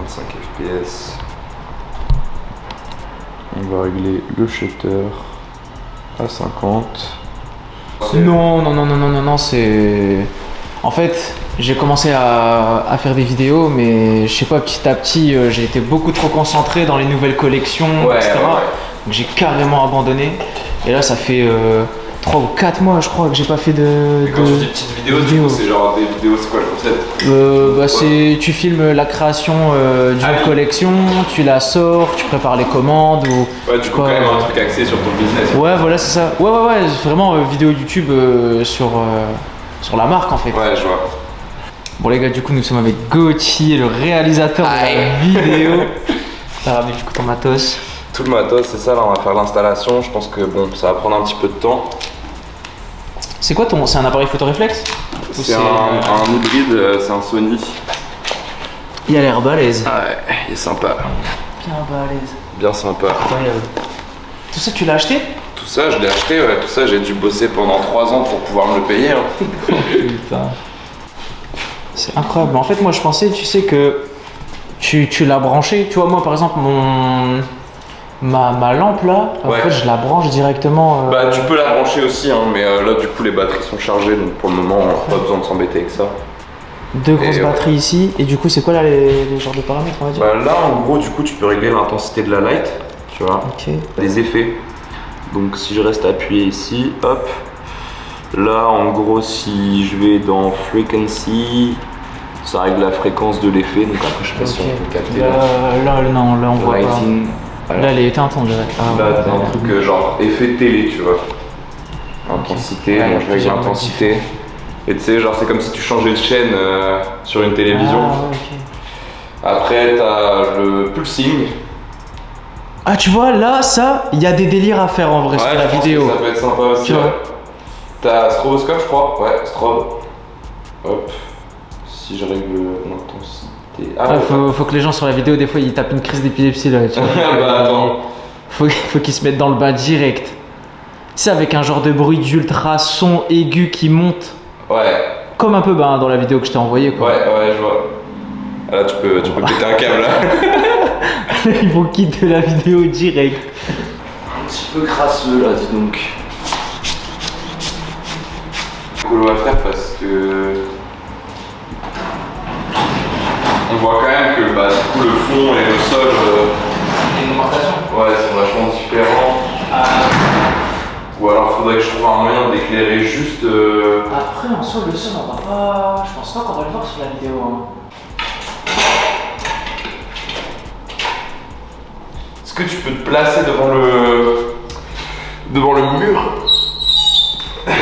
25 fps. On va régler le shutter à 50. Non, c'est... En fait, j'ai commencé à faire des vidéos, mais je sais pas, petit à petit, j'ai été beaucoup trop concentré dans les nouvelles collections, etc. Ouais. Donc j'ai carrément abandonné. Et là, ça fait 3 ou 4 mois, je crois, que j'ai pas fait de... Quand tu dis petites vidéos, du coup, c'est genre des vidéos, c'est quoi le concept? C'est tu filmes la création d'une collection, tu la sors, tu prépares les commandes ou... Ouais, du coup, quand même un truc axé sur ton business. Ouais, voilà, c'est ça. Ouais, vraiment vidéo YouTube sur la marque en fait. Ouais, je vois. Bon les gars, du coup nous sommes avec Gauthier, le réalisateur de la vidéo. T'as ramené du coup ton matos. Tout le matos, c'est ça, là on va faire l'installation. Je pense que bon, ça va prendre un petit peu de temps. C'est quoi ton... C'est un appareil photoréflexe? C'est un hybride, c'est un Sony. Il a l'air balèze. Ouais, il est sympa. Bien balèze. Bien sympa. Incroyable. Tout ça tu l'as acheté? Tout ça, je l'ai acheté, ouais. Tout ça, j'ai dû bosser pendant 3 ans pour pouvoir me le payer. Hein. Oh putain. C'est incroyable. En fait, moi je pensais, tu sais, que tu l'as branché. Tu vois, moi par exemple, ma lampe là, en fait, je la branche directement. Bah, tu peux la brancher aussi, hein, mais là, du coup, les batteries sont chargées, donc pour le moment, pas besoin de s'embêter avec ça. 2 grosses batteries ici. Et du coup, c'est quoi là les genres de paramètres, on va dire? Bah, là, en gros, du coup, tu peux régler l'intensité de la light, tu vois. Ok. Des effets. Donc, si je reste appuyé ici, hop. Là, en gros, si je vais dans Frequency, ça règle la fréquence de l'effet. Donc après, je sais pas si on peut capter. Là, non, là on voit lighting. pas. Voilà. Là, elle est éteinte, on dirait. Là, t'as un truc genre effet télé, tu vois. Intensité, okay. donc je règle l'intensité. Et tu sais, genre, c'est comme si tu changeais de chaîne sur une télévision. Après, t'as le pulsing. Ah, tu vois, là, ça, il y a des délires à faire en vrai sur la vidéo. Ça peut être sympa aussi. T'as stroboscope, je crois. Ouais, strobe. Hop. Si je règle l'intensité. Ah, faut que les gens sur la vidéo, des fois, ils tapent une crise d'épilepsie là. Tu vois. Bah, attends. Faut qu'ils se mettent dans le bas direct. C'est avec un genre de bruit d'ultrason aigu qui monte. Ouais. Comme un peu dans la vidéo que je t'ai envoyée, quoi. Ouais, je vois. Là, tu peux péter un câble là. Ils vont quitter la vidéo direct. Un petit peu crasseux là, dis donc. Colo à faire parce que on voit quand même que du coup le fond et le sol sont vachement différents. Ou alors faudrait que je trouve un moyen d'éclairer juste Après en soi le sol on va pas. Je pense pas qu'on va le voir sur la vidéo. Est-ce que tu peux te placer devant le mur? Ouais.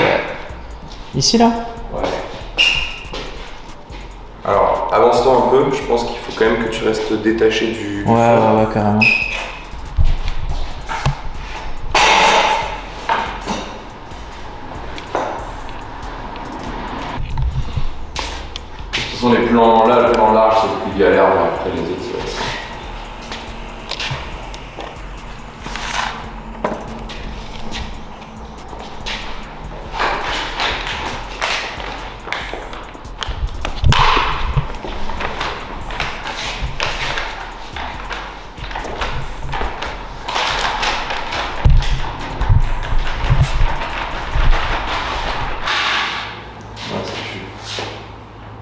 Ici là? Ouais. Alors, avance-toi un peu, je pense qu'il faut quand même que tu restes détaché du fond. Ouais, carrément. De toute façon, les plans là, le plan large, c'est le plus galère, mais après les autres, c'est ça.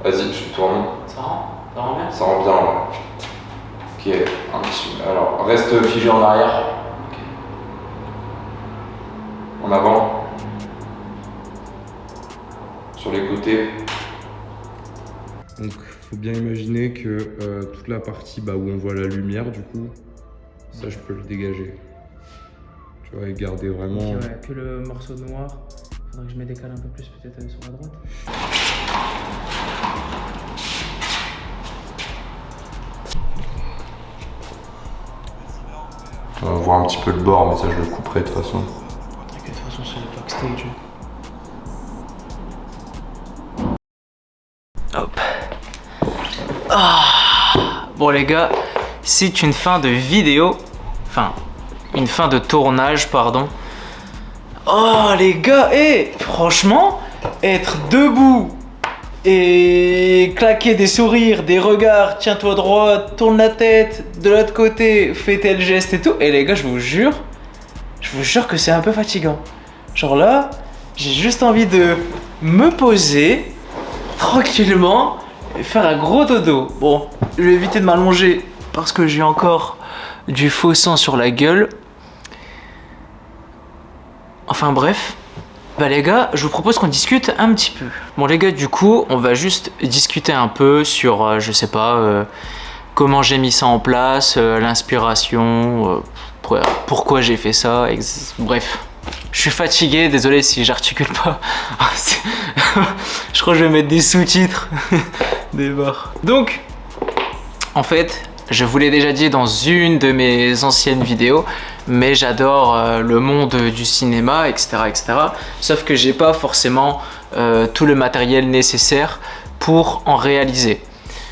Vas-y, je tourne. Ça rend bien? Ça rend bien, ouais. Ok, un petit... Alors, reste figé en arrière. Ok. En avant. Sur les côtés. Donc, faut bien imaginer que toute la partie où on voit la lumière, du coup, ça, je peux le dégager. Tu vois, et garder vraiment... Ok, ouais, que le morceau noir. Faudrait que je me décale un peu plus peut-être sur la droite. On va voir un petit peu le bord, mais ça je le couperai de toute façon. T'inquiète, de toute façon c'est le backstage. Hop. Bon les gars, c'est une fin de vidéo. Enfin, une fin de tournage, pardon. Oh les gars, franchement, être debout et claquer des sourires, des regards, tiens-toi droit, tourne la tête, de l'autre côté, fais tel geste et tout. Et les gars, je vous jure que c'est un peu fatigant. Genre là, j'ai juste envie de me poser tranquillement et faire un gros dodo. Bon, je vais éviter de m'allonger parce que j'ai encore du faux sang sur la gueule. Enfin bref. Bah les gars, je vous propose qu'on discute un petit peu. Bon les gars, du coup, on va juste discuter un peu sur, je sais pas, comment j'ai mis ça en place, l'inspiration, pourquoi j'ai fait ça, bref. Je suis fatigué, désolé si j'articule pas. Je crois que je vais mettre des sous-titres. Des barres. Donc, en fait, je vous l'ai déjà dit dans une de mes anciennes vidéos, mais j'adore le monde du cinéma, etc., etc. Sauf que j'ai pas forcément tout le matériel nécessaire pour en réaliser.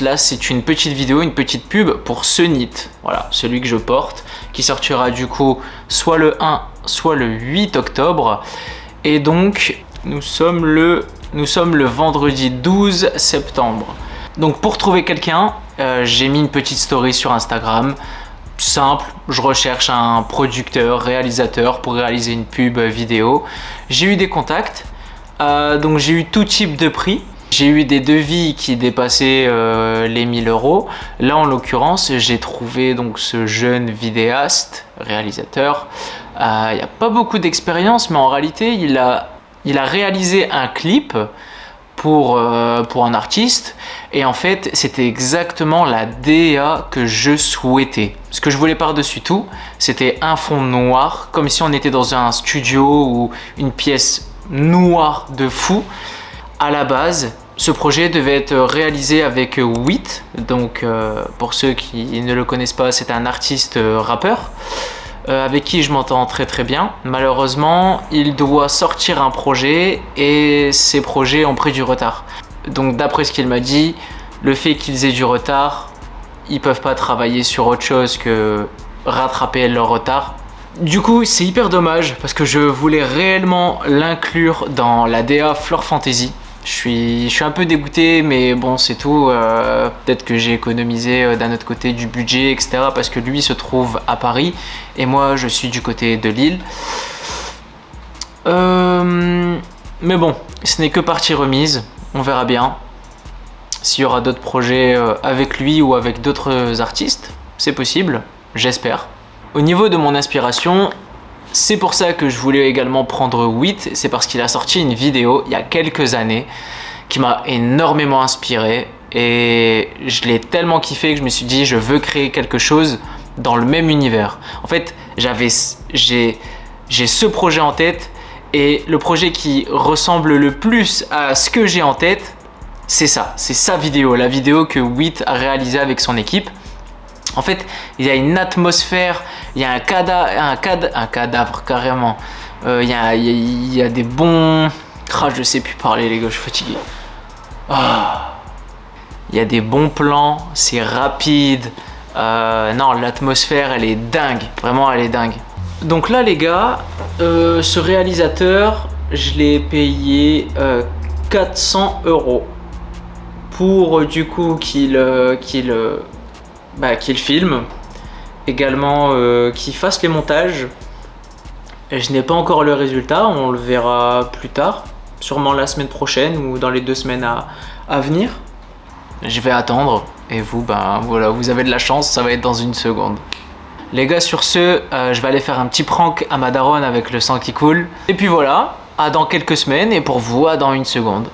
Là, c'est une petite vidéo, une petite pub pour ce NIT, voilà, celui que je porte, qui sortira du coup soit le 1, soit le 8 octobre. Et donc, nous sommes le vendredi 12 septembre. Donc, pour trouver quelqu'un, j'ai mis une petite story sur Instagram. Simple, je recherche un producteur, réalisateur pour réaliser une pub vidéo. J'ai eu des contacts, donc j'ai eu tout type de prix. J'ai eu des devis qui dépassaient les 1000 €. Là, en l'occurrence, j'ai trouvé donc ce jeune vidéaste, réalisateur. Il n'y a pas beaucoup d'expérience, mais en réalité, il a réalisé un clip pour un artiste. Et en fait, c'était exactement la DA que je souhaitais. Ce que je voulais par-dessus tout, c'était un fond noir, comme si on était dans un studio ou une pièce noire de fou. À la base, ce projet devait être réalisé avec WIT. Donc, pour ceux qui ne le connaissent pas, c'est un artiste rappeur avec qui je m'entends très très bien. Malheureusement, il doit sortir un projet et ces projets ont pris du retard. Donc, d'après ce qu'il m'a dit, le fait qu'ils aient du retard, ils peuvent pas travailler sur autre chose que rattraper leur retard. Du coup, c'est hyper dommage parce que je voulais réellement l'inclure dans la DA Floor Fantasy. Je suis un peu dégoûté, mais bon, c'est tout. Peut-être que j'ai économisé d'un autre côté du budget, etc. Parce que lui se trouve à Paris et moi, je suis du côté de Lille. Mais bon, ce n'est que partie remise. On verra bien s'il y aura d'autres projets avec lui ou avec d'autres artistes. C'est possible, j'espère. Au niveau de mon inspiration, c'est pour ça que je voulais également prendre WIT, c'est parce qu'il a sorti une vidéo il y a quelques années qui m'a énormément inspiré et je l'ai tellement kiffé que je me suis dit je veux créer quelque chose dans le même univers. En fait, j'ai ce projet en tête et le projet qui ressemble le plus à ce que j'ai en tête, c'est ça, c'est sa vidéo, la vidéo que WIT a réalisée avec son équipe. En fait, il y a une atmosphère, il y a un cadavre carrément. Il y a des bons... Ah, je sais plus parler les gars, je suis fatigué. Il y a des bons plans, c'est rapide. Non, l'atmosphère, elle est dingue. Vraiment, elle est dingue. Donc là, les gars, ce réalisateur, je l'ai payé 400 € pour du coup qu'il filme, également qu'il fasse les montages. Et je n'ai pas encore le résultat, on le verra plus tard, sûrement la semaine prochaine ou dans les 2 semaines à venir. Je vais attendre et vous, ben voilà, vous avez de la chance, ça va être dans une seconde. Les gars, sur ce, je vais aller faire un petit prank à ma daronne avec le sang qui coule. Et puis voilà, à dans quelques semaines et pour vous, à dans une seconde.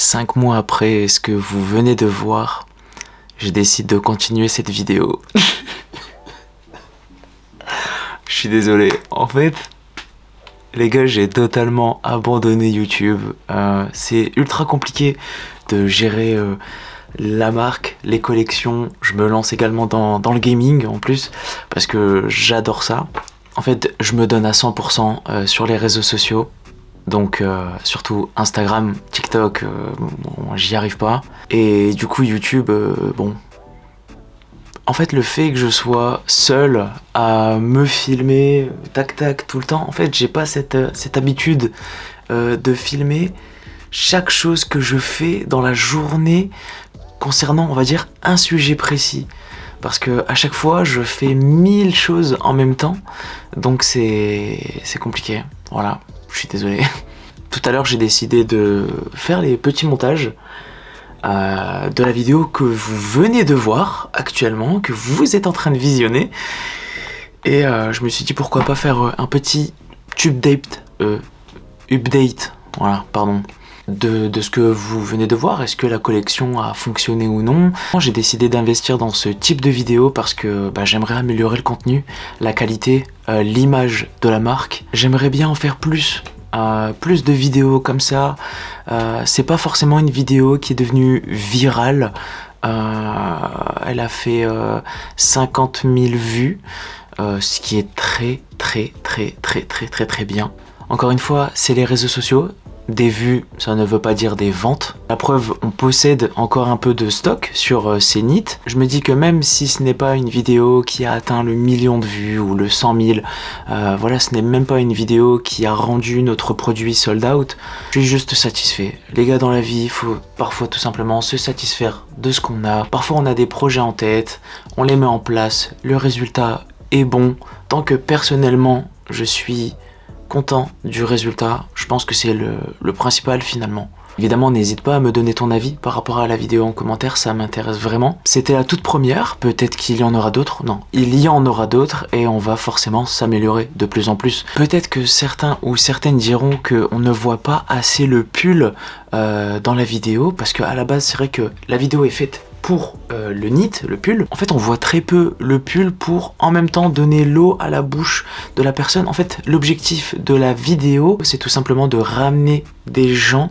Cinq mois après ce que vous venez de voir, je décide de continuer cette vidéo. Je suis désolé. En fait, les gars, j'ai totalement abandonné YouTube. C'est ultra compliqué de gérer la marque, les collections. Je me lance également dans le gaming en plus parce que j'adore ça. En fait, je me donne à 100% sur les réseaux sociaux. Donc surtout Instagram, TikTok, bon, j'y arrive pas. Et du coup YouTube, bon. En fait, le fait que je sois seul à me filmer, tac tac, tout le temps, en fait, j'ai pas cette habitude de filmer chaque chose que je fais dans la journée concernant, on va dire, un sujet précis. Parce que à chaque fois, je fais 1000 choses en même temps, donc c'est compliqué. Voilà, je suis désolé. Tout à l'heure, j'ai décidé de faire les petits montages de la vidéo que vous venez de voir actuellement, que vous êtes en train de visionner. Et je me suis dit pourquoi pas faire un petit update, voilà, pardon, de ce que vous venez de voir. Est-ce que la collection a fonctionné ou non? J'ai décidé d'investir dans ce type de vidéo parce que j'aimerais améliorer le contenu, la qualité, l'image de la marque. J'aimerais bien en faire plus. Plus de vidéos comme ça. C'est pas forcément une vidéo qui est devenue virale. Elle a fait 50 000 vues, ce qui est très bien. Encore une fois, c'est les réseaux sociaux. Des vues, ça ne veut pas dire des ventes. La preuve, on possède encore un peu de stock sur Zénith. Je me dis que même si ce n'est pas une vidéo qui a atteint le 1 million de vues ou le 100 000, voilà, ce n'est même pas une vidéo qui a rendu notre produit sold out. Je suis juste satisfait. Les gars, dans la vie, il faut parfois tout simplement se satisfaire de ce qu'on a. Parfois, on a des projets en tête, on les met en place, le résultat est bon. Tant que personnellement, je suis content du résultat, je pense que c'est le principal finalement. Évidemment, n'hésite pas à me donner ton avis par rapport à la vidéo en commentaire, ça m'intéresse vraiment. C'était la toute première, peut-être qu'il y en aura d'autres. Non, il y en aura d'autres et on va forcément s'améliorer de plus en plus. Peut-être que certains ou certaines diront qu'on ne voit pas assez le pull dans la vidéo, parce qu'à la base, c'est vrai que la vidéo est faite pour le knit, le pull. En fait, on voit très peu le pull pour en même temps donner l'eau à la bouche de la personne. En fait, l'objectif de la vidéo, c'est tout simplement de ramener des gens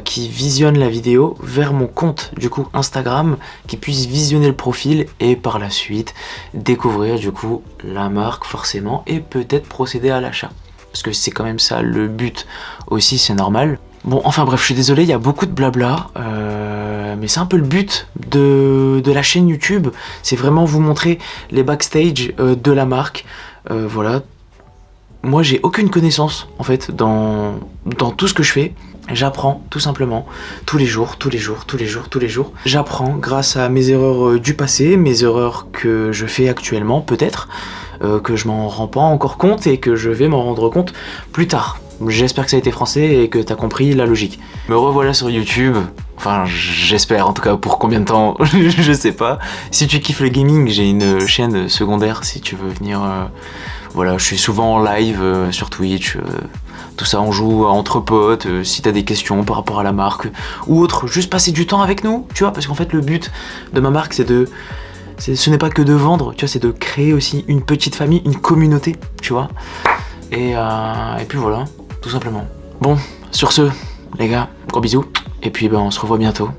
qui visionnent la vidéo vers mon compte du coup Instagram, qui puissent visionner le profil et par la suite découvrir du coup la marque forcément et peut-être procéder à l'achat. Parce que c'est quand même ça le but aussi, c'est normal. Bon, enfin bref, je suis désolé, il y a beaucoup de blabla, mais c'est un peu le but de la chaîne YouTube, c'est vraiment vous montrer les backstage de la marque, voilà. Moi, j'ai aucune connaissance, en fait, dans tout ce que je fais. J'apprends, tout simplement, tous les jours. J'apprends grâce à mes erreurs du passé, mes erreurs que je fais actuellement, peut-être, que je m'en rends pas encore compte et que je vais m'en rendre compte plus tard. J'espère que ça a été français et que t'as compris la logique. Me revoilà sur YouTube, enfin j'espère, en tout cas pour combien de temps, je sais pas. Si tu kiffes le gaming, j'ai une chaîne secondaire si tu veux venir. Voilà, je suis souvent en live sur Twitch, tout ça, on joue entre potes, si t'as des questions par rapport à la marque ou autre, juste passer du temps avec nous, tu vois, parce qu'en fait le but de ma marque ce n'est pas que de vendre, tu vois, c'est de créer aussi une petite famille, une communauté, tu vois. Et puis voilà, tout simplement. Bon, sur ce, les gars, gros bisous. Et puis on se revoit bientôt